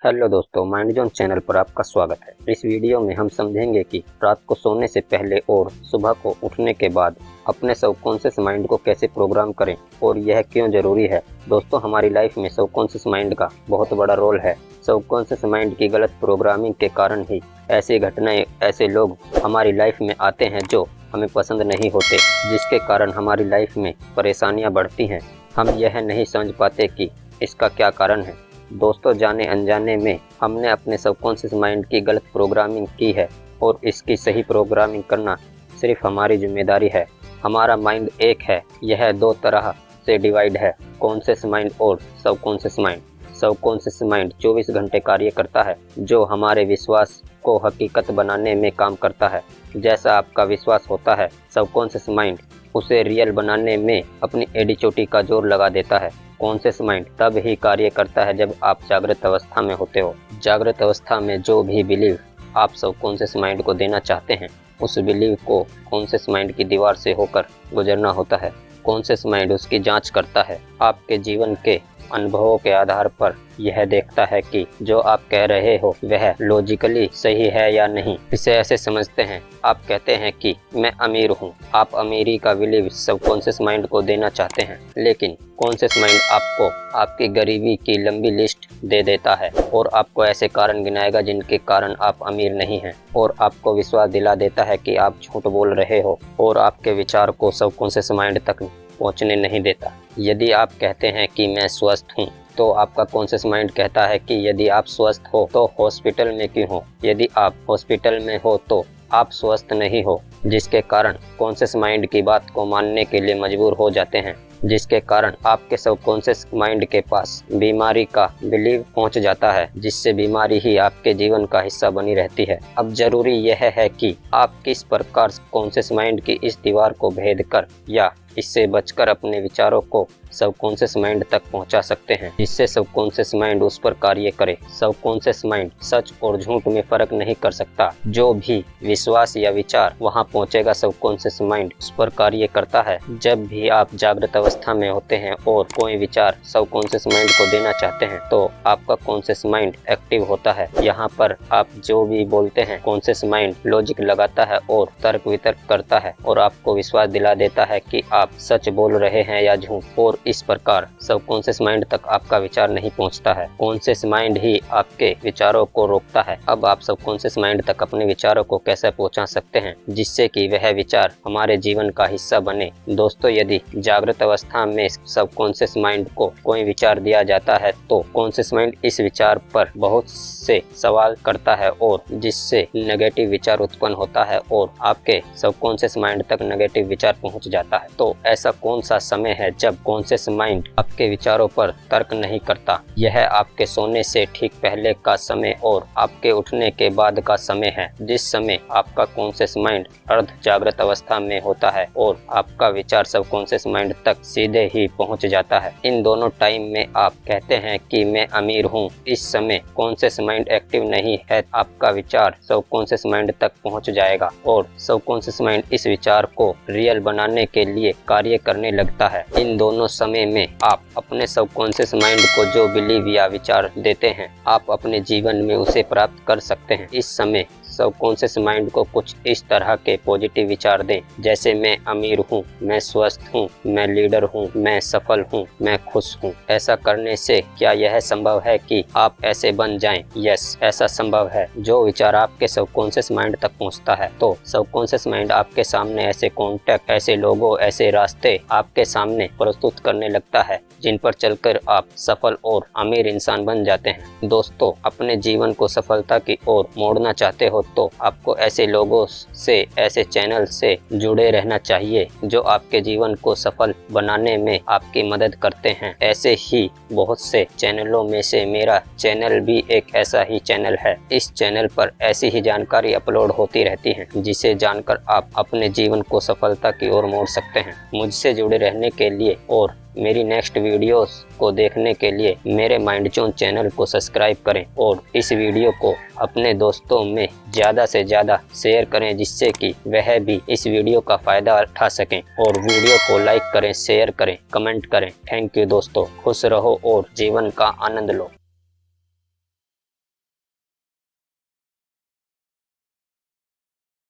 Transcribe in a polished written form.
Hello दोस्तों, mind zone channel पर आपका स्वागत है। इस वीडियो में हम समझेंगे कि रात को सोने से पहले और सुबह को उठने के बाद अपने सबकॉन्शियस माइंड को कैसे प्रोग्राम करें और यह क्यों ज़रूरी है। दोस्तों, हमारी लाइफ में सबकॉन्शियस माइंड का बहुत बड़ा रोल है। सबकॉन्शियस माइंड की गलत प्रोग्रामिंग के कारण ही ऐसी घटनाएं, ऐसे लोग हमारी लाइफ में आते हैं जो हमें पसंद नहीं होते, जिसके कारण हमारी लाइफ में परेशानियाँ बढ़ती हैं। हम यह नहीं समझ पाते कि इसका क्या कारण है। दोस्तों, जाने अनजाने में हमने अपने सबकॉन्शियस माइंड की गलत प्रोग्रामिंग की है और इसकी सही प्रोग्रामिंग करना सिर्फ हमारी जिम्मेदारी है। हमारा माइंड एक है, यह दो तरह से डिवाइड है, कॉन्शियस माइंड और सबकॉन्शियस माइंड। सबकॉन्शियस माइंड 24 घंटे कार्य करता है, जो हमारे विश्वास को हकीकत बनाने में काम करता है। जैसा आपका विश्वास होता है, सबकॉन्शियस माइंड उसे रियल बनाने में अपनी एड़ी चोटी का जोर लगा देता है। कॉन्शियस माइंड तब ही कार्य करता है जब आप जागृत अवस्था में होते हो। जागृत अवस्था में जो भी बिलीव आप सबकॉन्शियस माइंड को देना चाहते हैं, उस बिलीव को कॉन्शियस माइंड की दीवार से होकर गुजरना होता है। कॉन्शियस माइंड उसकी जांच करता है। आपके जीवन के अनुभवों के आधार पर यह देखता है कि जो आप कह रहे हो वह लॉजिकली सही है या नहीं। इसे ऐसे समझते हैं, आप कहते हैं कि मैं अमीर हूँ। आप अमीरी का बिलीव सबकॉन्शियस माइंड को देना चाहते हैं, लेकिन कॉन्शियस माइंड आपको आपकी गरीबी की लंबी लिस्ट दे देता है और आपको ऐसे कारण गिनाएगा जिनके कारण आप अमीर नहीं हैं, और आपको विश्वास दिला देता है कि आप झूठ बोल रहे हो और आपके विचार को सबकॉन्शियस माइंड तक पहुंचने नहीं देता। यदि आप कहते हैं कि मैं स्वस्थ हूं, तो आपका कॉन्शियस माइंड कहता है कि यदि आप स्वस्थ हो तो हॉस्पिटल में क्यों हो। यदि आप हॉस्पिटल में हो तो आप स्वस्थ नहीं हो, जिसके कारण कॉन्शियस माइंड की बात को मानने के लिए मजबूर हो जाते हैं, जिसके कारण आपके सबकॉन्शियस माइंड के पास बीमारी का बिलीव पहुंच जाता है, जिससे बीमारी ही आपके जीवन का हिस्सा बनी रहती है। अब जरूरी यह है कि आप किस प्रकार कॉन्शियस माइंड की इस दीवार को भेद कर या इससे बचकर अपने विचारों को सबकॉन्शियस माइंड तक पहुंचा सकते हैं, जिससे सबकॉन्शियस माइंड उस पर कार्य करे। सबकॉन्शियस माइंड सच और झूठ में फर्क नहीं कर सकता। जो भी विश्वास या विचार वहां पहुंचेगा, सबकॉन्शियस माइंड उस पर कार्य करता है। जब भी आप जागृत अवस्था में होते हैं और कोई विचार सबकॉन्शियस माइंड को देना चाहते हैं, तो आपका कॉन्शियस माइंड एक्टिव होता है। यहाँ पर आप जो भी बोलते हैं, कॉन्शियस माइंड लॉजिक लगाता है और तर्क वितर्क करता है और आपको विश्वास दिला देता है कि आप सच बोल रहे हैं या झूठ, और इस प्रकार सबकॉन्शियस माइंड तक आपका विचार नहीं पहुंचता है। कॉन्शियस माइंड ही आपके विचारों को रोकता है। अब आप सबकॉन्शियस माइंड तक अपने विचारों को कैसे पहुंचा सकते हैं, जिससे कि वह विचार हमारे जीवन का हिस्सा बने। दोस्तों, यदि जागृत अवस्था में सबकॉन्शियस माइंड को कोई विचार दिया जाता है, तो कॉन्शियस माइंड इस विचार पर बहुत से सवाल करता है और जिससे नेगेटिव विचार उत्पन्न होता है और आपके सबकॉन्शियस माइंड तक नेगेटिव विचार पहुंच जाता है। तो ऐसा कौन सा समय है जब कॉन्शियस माइंड आपके विचारों पर तर्क नहीं करता? यह आपके सोने से ठीक पहले का समय और आपके उठने के बाद का समय है, जिस समय आपका कॉन्शियस माइंड अर्ध जागृत अवस्था में होता है और आपका विचार सबकॉन्शियस माइंड तक सीधे ही पहुंच जाता है। इन दोनों टाइम में आप कहते हैं कि मैं अमीर हूं। इस समय कॉन्शियस माइंड एक्टिव नहीं है, आपका विचार सबकॉन्शियस माइंड तक पहुंच जाएगा और सबकॉन्शियस माइंड इस विचार को रियल बनाने के लिए कार्य करने लगता है। इन दोनों समय में आप अपने सबकॉन्शियस माइंड को जो बिलीव या विचार देते हैं, आप अपने जीवन में उसे प्राप्त कर सकते हैं। इस समय सबकॉन्शियस माइंड को कुछ इस तरह के पॉजिटिव विचार दें, जैसे मैं अमीर हूँ, मैं स्वस्थ हूँ, मैं लीडर हूँ, मैं सफल हूँ, मैं खुश हूँ। ऐसा करने से क्या यह संभव है कि आप ऐसे बन जाएं? यस, ऐसा संभव है। जो विचार आपके सबकॉन्शियस माइंड तक पहुँचता है, तो सबकॉन्शियस माइंड आपके सामने ऐसे कॉन्टेक्ट, ऐसे लोगों, ऐसे रास्ते आपके सामने प्रस्तुत करने लगता है, जिन पर चलकर आप सफल और अमीर इंसान बन जाते हैं। दोस्तों, अपने जीवन को सफलता की ओर मोड़ना चाहते हो तो आपको ऐसे लोगों से, ऐसे चैनल से जुड़े रहना चाहिए जो आपके जीवन को सफल बनाने में आपकी मदद करते हैं। ऐसे ही बहुत से चैनलों में से मेरा चैनल भी एक ऐसा ही चैनल है। इस चैनल पर ऐसी ही जानकारी अपलोड होती रहती है, जिसे जानकर आप अपने जीवन को सफलता की ओर मोड़ सकते हैं। मुझसे जुड़े रहने के लिए और मेरी नेक्स्ट वीडियोस को देखने के लिए मेरे माइंड जोन चैनल को सब्सक्राइब करें और इस वीडियो को अपने दोस्तों में ज़्यादा से ज़्यादा शेयर करें, जिससे कि वह भी इस वीडियो का फ़ायदा उठा सकें। और वीडियो को लाइक करें, शेयर करें, कमेंट करें। थैंक यू दोस्तों। खुश रहो और जीवन का आनंद लो।